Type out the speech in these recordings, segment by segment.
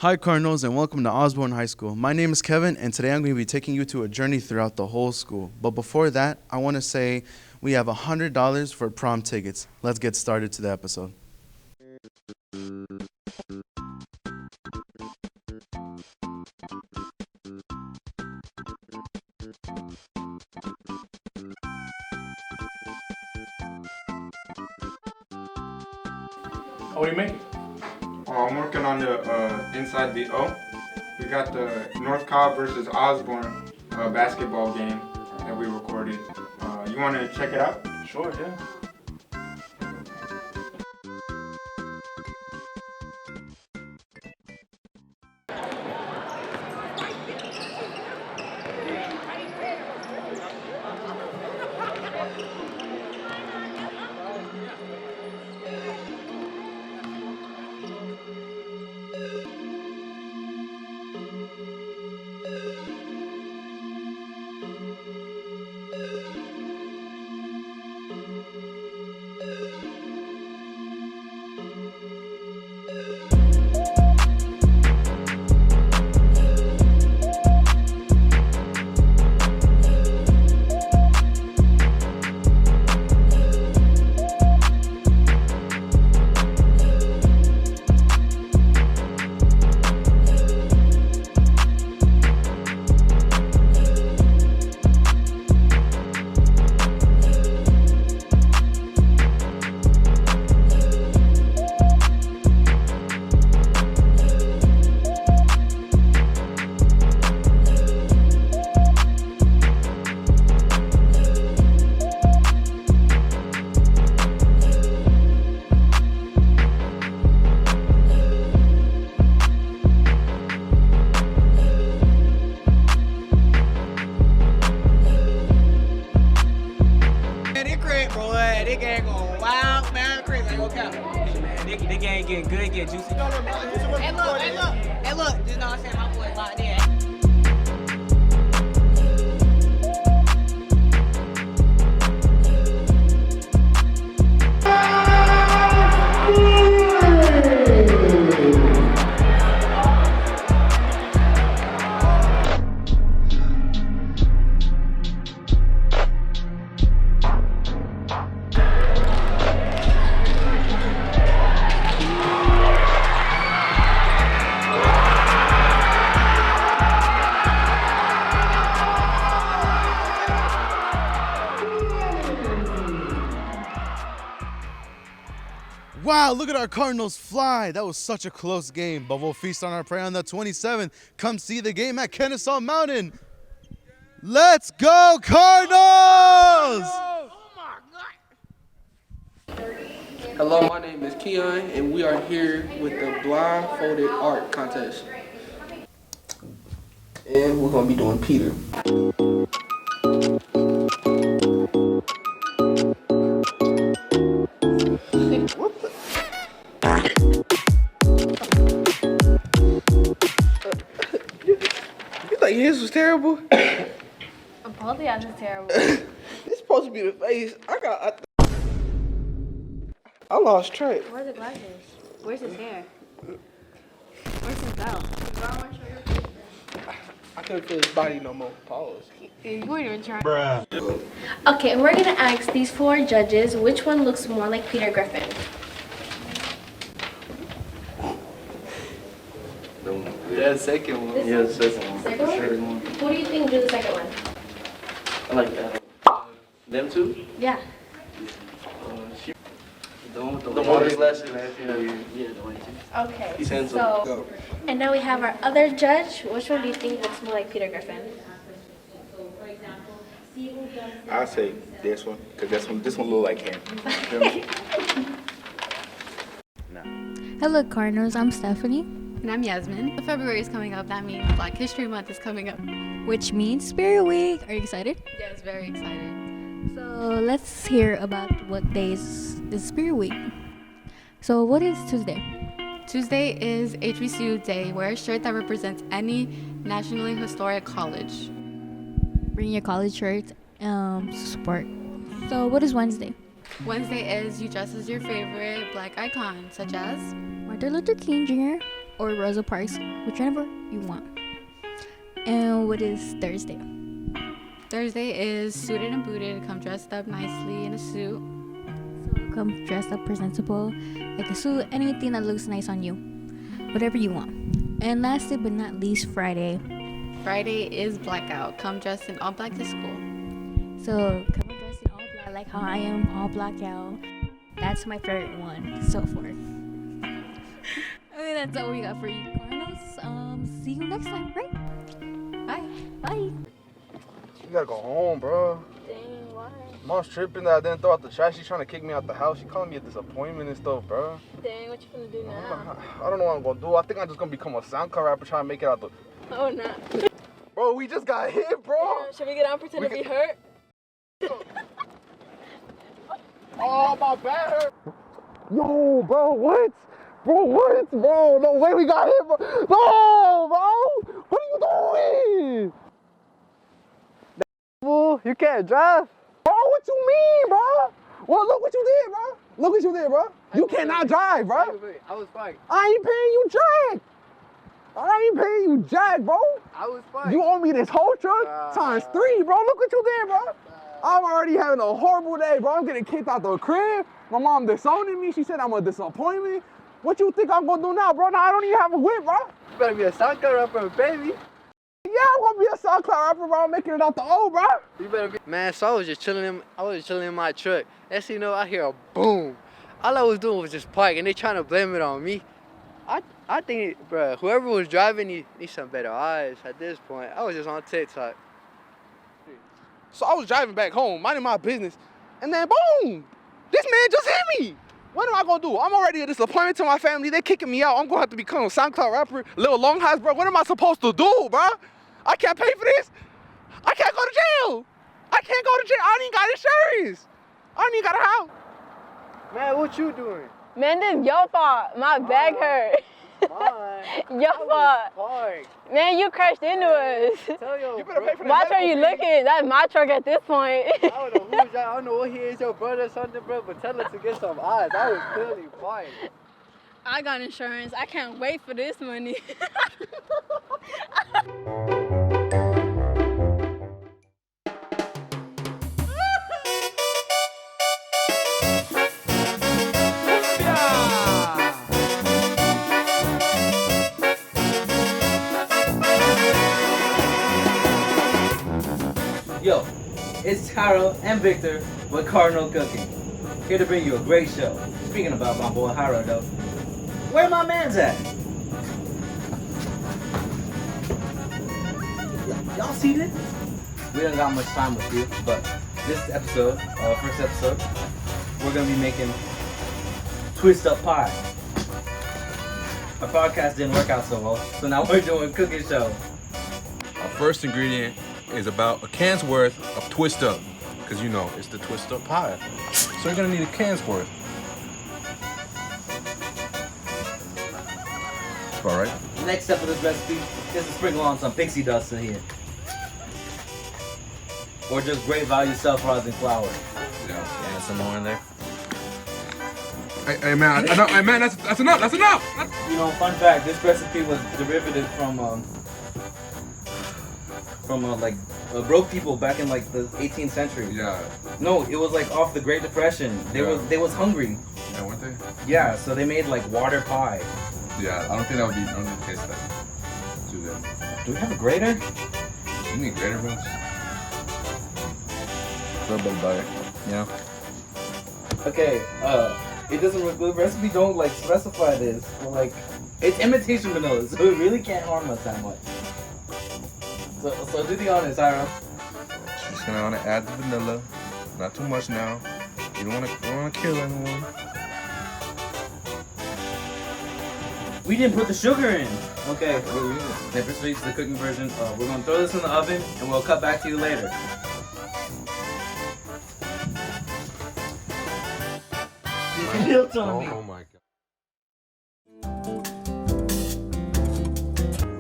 Hi Cardinals and welcome to Osborne High School. My name is Kevin and today I'm going to be taking you to a journey throughout the whole school. But before that, I want to say we have $100 for prom tickets. Let's get started to the episode. What are you making? I'm working on the inside the O. We got the North Cobb versus Osborne basketball game that we recorded. You want to check it out? Sure, yeah. The game getting good, getting juicy. Hey look, you know what I'm saying? My boy locked in. Wow, look at our Cardinals fly. That was such a close game, but we'll feast on our prey on the 27th. Come see the game at Kennesaw Mountain. Let's go, Cardinals! Hello, my name is Kenyon, and we are here with the Blindfolded art contest. And we're going to be doing Peter. What the? You think his was terrible? Both of y'all is terrible. It's supposed to be the face. I lost track. Where's the glasses? Where's his hair? Where's his belt? I couldn't feel his body no more. Pause. You weren't even trying. Okay, we're gonna ask these four judges which one looks more like Peter Griffin. Yeah, second one. Yeah, second one. Second one? Sure. Who do you think drew the second one? I like that. Them two? Yeah. The one with the water glasses. Yeah, the one too. Okay. He's handsome. So, and now we have our other judge. Which one do you think looks more like Peter Griffin? I'll say this one, because this one look like him. Hello Cardinals, I'm Stephanie. And I'm Yasmin. February is coming up. That means Black History Month is coming up. Which means Spirit Week. Are you excited? Yes, very excited. So let's hear about what days is Spirit Week. So what is Tuesday? Tuesday is HBCU Day. Wear a shirt that represents any nationally historic college. Bring your college shirt, support. So what is Wednesday? Wednesday is you dress as your favorite black icon, such as Martin Luther King Jr. or Rosa Parks, whichever you want. And what is Thursday? Thursday is suited and booted. Come dressed up nicely in a suit. So come dressed up presentable, like a suit, anything that looks nice on you, whatever you want. And lastly but not least, Friday. Friday is blackout. Come dressed in all black to school. So come dressed in all black, like how I am, all black out. That's my favorite one so far. I mean, that's all we got for you, Cardinals. See you next time, right? Bye. Bye. You gotta go home, bro. Dang, why? Mom's tripping that I didn't throw out the trash. She's trying to kick me out the house. She calling me a disappointment and stuff, bro. Dang, what you gonna do now? I don't know what I'm gonna do. I think I'm just gonna become a SoundCloud rapper trying to make it out the... Oh, no. Bro, we just got hit, bro. Should we get on pretend to be hurt? Oh, my back hurt. Yo, bro, what? Bro, what? Bro, no way we got hit, bro. No, bro. What are you doing? Fool, you can't drive. Bro, what you mean, bro? Well, look what you did, bro. Look what you did, bro. You cannot drive, bro. I was fine. I ain't paying you jack. I ain't paying you jack, bro. I was fine. You owe me this whole truck times 3, bro. Look what you did, bro. I'm already having a horrible day, bro. I'm getting kicked out the crib. My mom disowning me. She said I'm a disappointment. What you think I'm gonna do now, bro? Now I don't even have a whip, bro. You better be a SoundCloud rapper, baby. Yeah, I'm gonna be a SoundCloud rapper, bro. I'm making it out the O, bro. You better be. Man, so I was just chilling in my truck. Next thing you know, I hear a boom. All I was doing was just park, and they trying to blame it on me. I think, bro, whoever was driving needs some better eyes at this point. I was just on TikTok. So I was driving back home, minding my business, and then boom, this man just hit me. What am I gonna do? I'm already a disappointment to my family. They kicking me out. I'm gonna have to become a SoundCloud rapper, Lil Long House, bro. What am I supposed to do, bro? I can't pay for this. I can't go to jail. I can't go to jail. I ain't got insurance. I ain't got a house. Man, what you doing? Man, this your fault. My back hurt. Mine. Your fault. Man, you crashed into us. You better pay for that. Why are you looking? That's my truck at this point. I don't know who's that. I don't know what he is, your brother or something, bro, but tell us to get some eyes. I was clearly fine. I got insurance. I can't wait for this money. Yo, it's Jayro and Victor with Cardinal Cooking, here to bring you a great show. Speaking about my boy Jayro though, where my man's at? Y'all see this? We don't got much time with you, but this episode, first episode, we're gonna be making twist up pie. Our podcast didn't work out so well, so now we're doing cooking show. Our first ingredient is about a can's worth of twist up, because you know it's the twist up pie. So you're gonna need a can's worth. All right. Next step of this recipe is to sprinkle on some pixie dust in here, or just great value self-rising flour. Yeah. And some more in there. Hey man, hey man, that's enough. That's enough. You know, fun fact: this recipe was derivative from broke people back in like the 18th century. Yeah. No, it was like off the Great Depression. They was hungry. Yeah, weren't they? Yeah, so they made like water pie. Yeah, I don't think taste that too good. Do we have a grater? You need grater, bro. A little bit of butter, you know. Okay, it doesn't. The recipe don't like specify this, but like it's imitation vanilla, so it really can't harm us that much. So do the honors, Jayro. Just gonna wanna add the vanilla, not too much now. You don't wanna kill anyone. We didn't put the sugar in. Okay, never switch the cooking version. We're gonna throw this in the oven, and we'll cut back to you later. Oh my god.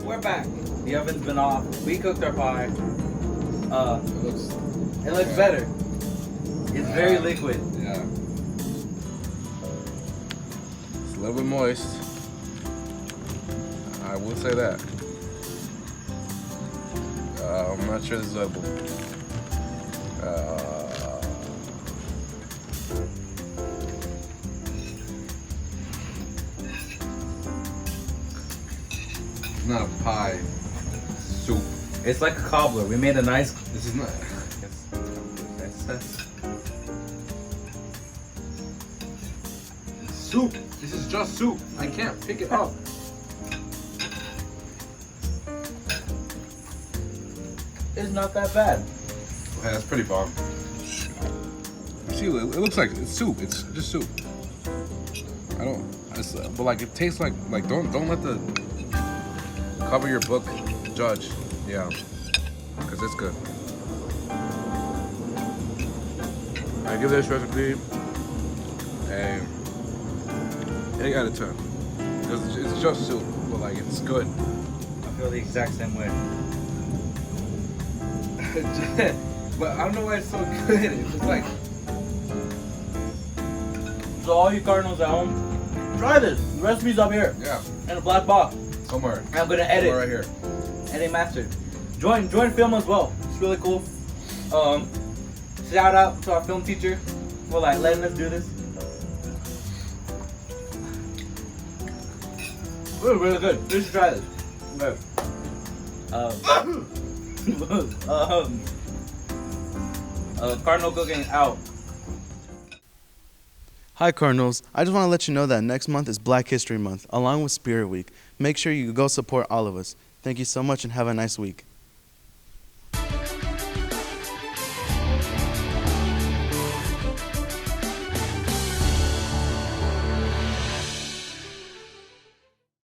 We're back. The oven's been off. We cooked our pie. It looks better. It's very liquid. Yeah. a little bit moist. I will say that. I'm not sure this is edible. It's not a pie. It's soup. It's like a cobbler. We made a nice. This is not. Soup. This is just soup. I can't pick it up. It's not that bad. Okay, that's pretty bomb. See, it looks like it's soup. It's just soup. I don't. But like it tastes like don't let the cover your book judge. Yeah, because it's good. I give this recipe a 8 out of 10. Because it's just soup, but like it's good. I feel the exact same way. But I don't know why it's so good. It's just like. So all you Cardinals at home, try this. The recipe's up here. Yeah. In a black box. Somewhere. And I'm gonna edit. Somewhere right here. Edit master. Join film as well. It's really cool. Shout out to our film teacher for like letting us do this. Really, really good. You should try this. Okay. Cardinal cooking out. Hi Cardinals, I just want to let you know that next month is Black History Month, along with Spirit Week. Make sure you go support all of us. Thank you so much and have a nice week.